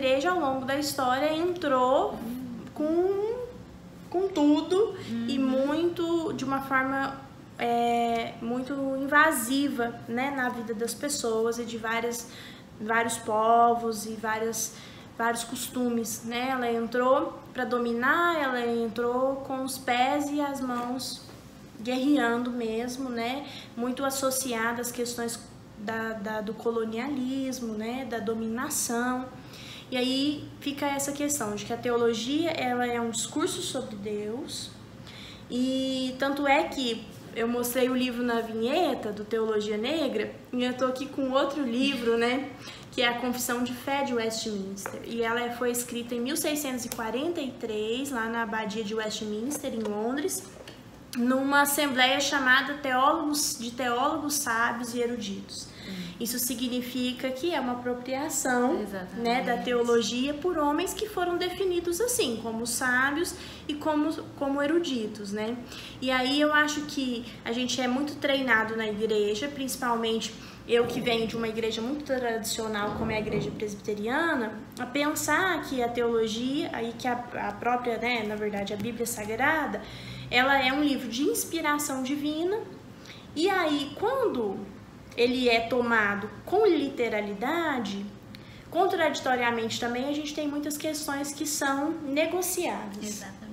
igreja ao longo da história entrou com tudo e muito, de uma forma muito invasiva, né, na vida das pessoas e de vários povos e vários costumes, né? Ela entrou para dominar, ela entrou com os pés e as mãos guerreando mesmo, né? Muito associada às questões do colonialismo, né? Da dominação. E aí fica essa questão de que a teologia, ela é um discurso sobre Deus, e tanto é que eu mostrei o livro na vinheta do Teologia Negra, e eu tô aqui com outro livro, né, que é a Confissão de Fé de Westminster, e ela foi escrita em 1643, lá na Abadia de Westminster, em Londres, numa assembleia chamada de Teólogos Sábios e Eruditos. Isso significa que é uma apropriação, né, da teologia por homens que foram definidos assim, como sábios e como eruditos, né? E aí eu acho que a gente é muito treinado na igreja, principalmente eu que venho de uma igreja muito tradicional, como é a igreja presbiteriana, a pensar que a teologia, aí que a própria, né, na verdade, a Bíblia Sagrada, ela é um livro de inspiração divina, e aí quando ele é tomado com literalidade, contraditoriamente também, a gente tem muitas questões que são negociadas. Exatamente.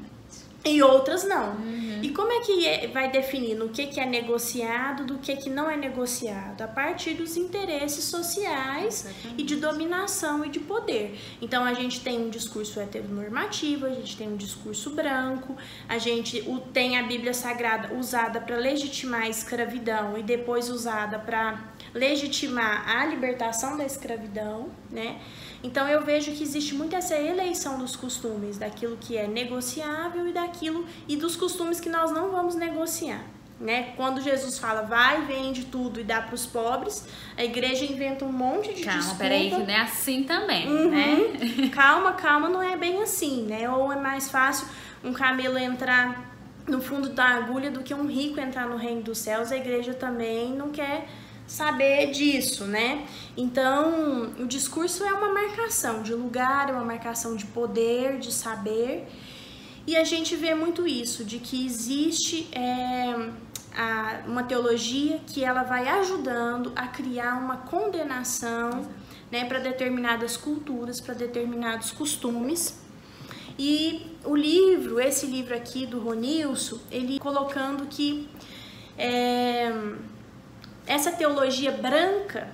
E outras não. E como é que vai definindo o que é negociado do que não é negociado? A partir dos interesses sociais e de dominação e de poder. Então a gente tem um discurso heteronormativo, a gente tem um discurso branco, a gente tem a Bíblia Sagrada usada para legitimar a escravidão e depois usada para legitimar a libertação da escravidão, né? Então eu vejo que existe muito essa eleição dos costumes, daquilo que é negociável e dos costumes que nós não vamos negociar, né? Quando Jesus fala, vai, vende tudo e dá para os pobres, a igreja inventa um monte de desculpa. Peraí, que não é assim também, né? Calma, não é bem assim, né? Ou é mais fácil um camelo entrar no fundo da agulha do que um rico entrar no reino dos céus. A igreja também não quer saber disso, né? Então, o discurso é uma marcação de lugar, é uma marcação de poder, de saber, e a gente vê muito isso, de que existe uma teologia que ela vai ajudando a criar uma condenação, né, para determinadas culturas, para determinados costumes. E esse livro aqui do Ronilson, ele colocando que essa teologia branca,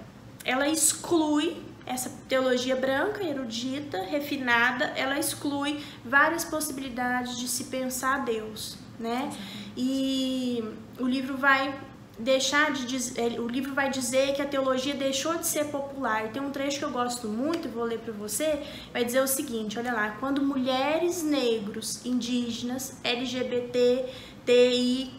ela exclui, essa teologia branca, erudita, refinada, ela exclui várias possibilidades de se pensar Deus, né? E o livro vai dizer que a teologia deixou de ser popular. E tem um trecho que eu gosto muito, vou ler para você, vai dizer o seguinte, olha lá: quando mulheres, negros, indígenas, LGBT, TI+,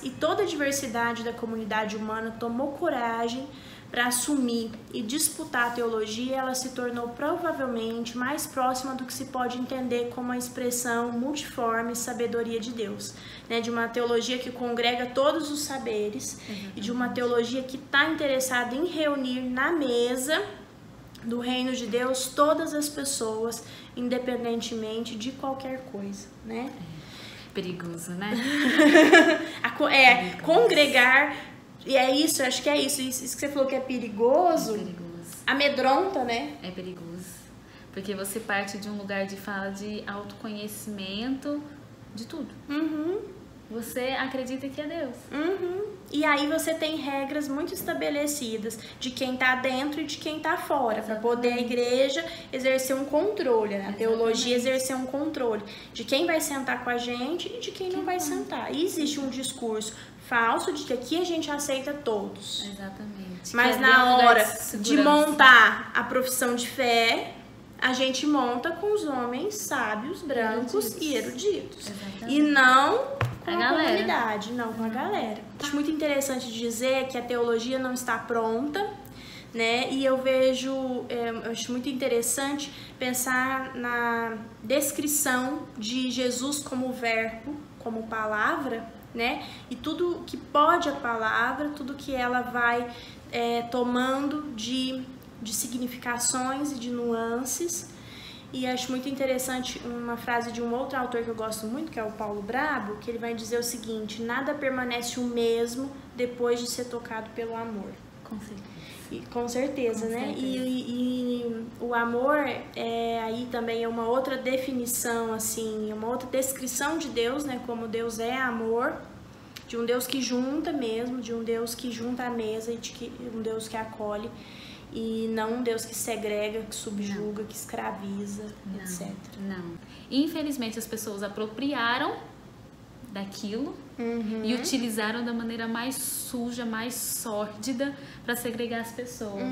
e toda a diversidade da comunidade humana tomou coragem para assumir e disputar a teologia, ela se tornou provavelmente mais próxima do que se pode entender como a expressão multiforme sabedoria de Deus, né? De uma teologia que congrega todos os saberes e de uma teologia que está interessada em reunir na mesa do reino de Deus todas as pessoas, independentemente de qualquer coisa, né? Perigoso, né? Congregar, e é isso, acho que é isso que você falou que é perigoso. Amedronta, né? É perigoso, porque você parte de um lugar de fala de autoconhecimento de tudo. Você acredita que é Deus. E aí você tem regras muito estabelecidas de quem tá dentro e de quem tá fora, para poder a igreja exercer um controle, né? A teologia exercer um controle de quem vai sentar com a gente e de quem não vai sentar. E existe um discurso falso de que aqui a gente aceita todos. Exatamente. Mas na hora de montar a profissão de fé, a gente monta com os homens sábios, brancos e eruditos. E não com a comunidade, não com a galera. Acho muito interessante dizer que a teologia não está pronta, né? E eu acho muito interessante pensar na descrição de Jesus como verbo, como palavra, né? E tudo que pode a palavra, tudo que ela vai tomando de significações e de nuances, E acho muito interessante uma frase de um outro autor que eu gosto muito, que é o Paulo Brabo, que ele vai dizer o seguinte: nada permanece o mesmo depois de ser tocado pelo amor. Com certeza, né? E o amor aí também é uma outra definição, assim, uma outra descrição de Deus, né? Como Deus é amor, de um Deus que junta mesmo, de um Deus que junta a mesa, e de um Deus que acolhe. E não um Deus que segrega, que subjuga, que escraviza, etc. Não. Infelizmente as pessoas apropriaram daquilo e utilizaram da maneira mais suja, mais sórdida para segregar as pessoas.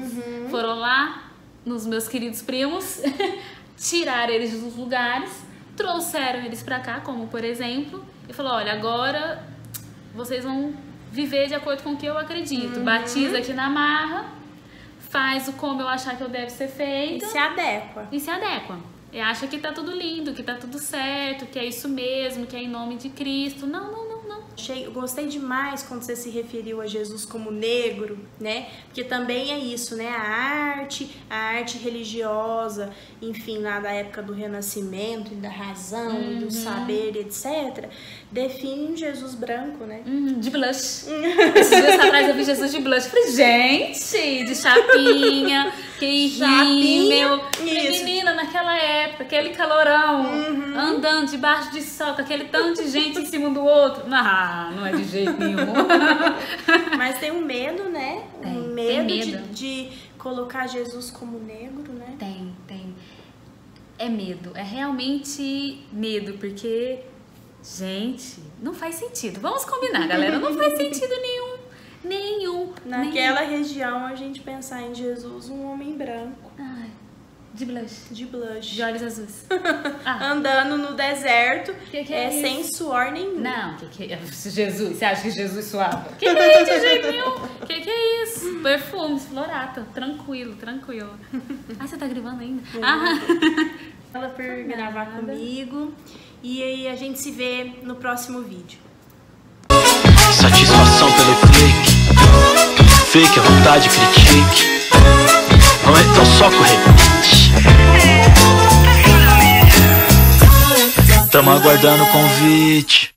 Foram lá nos meus queridos primos, tiraram eles dos lugares, trouxeram eles para cá, como por exemplo, e falou: olha, agora vocês vão viver de acordo com o que eu acredito. Batiza aqui na marra, faz o como eu achar que eu deve ser feito. E se adequa. E acha que tá tudo lindo, que tá tudo certo, que é isso mesmo, que é em nome de Cristo. Não. Gostei demais quando você se referiu a Jesus como negro, né? Porque também é isso, né? A arte religiosa, enfim, lá da época do Renascimento, e da razão, e do saber, etc., define um Jesus branco, né? De blush. Esses dias atrás eu vi Jesus de blush. Falei, gente, de chapinha, que rímel. Menina, naquela época, aquele calorão, andando debaixo de sol, com aquele tanto de gente em cima do outro. Não é de jeito nenhum. Mas tem um medo, né? Um medo. De colocar Jesus como negro, né? Tem. É medo, é realmente medo, porque, gente, não faz sentido. Vamos combinar, galera, não faz sentido nenhum. Naquela região, a gente pensar em Jesus, um homem branco. De blush. De olhos azuis. Andando no deserto, que sem suor nenhum. Não, que é Jesus? Você acha que Jesus suava? Que é de jeito nenhum? Que é isso? Perfume, florato, tranquilo. Você tá gravando ainda? Fala por gravar comigo. E aí a gente se vê no próximo vídeo. Satisfação pelo clique, fake, a vontade critique. Não é tão só correr. Tamo aguardando o convite.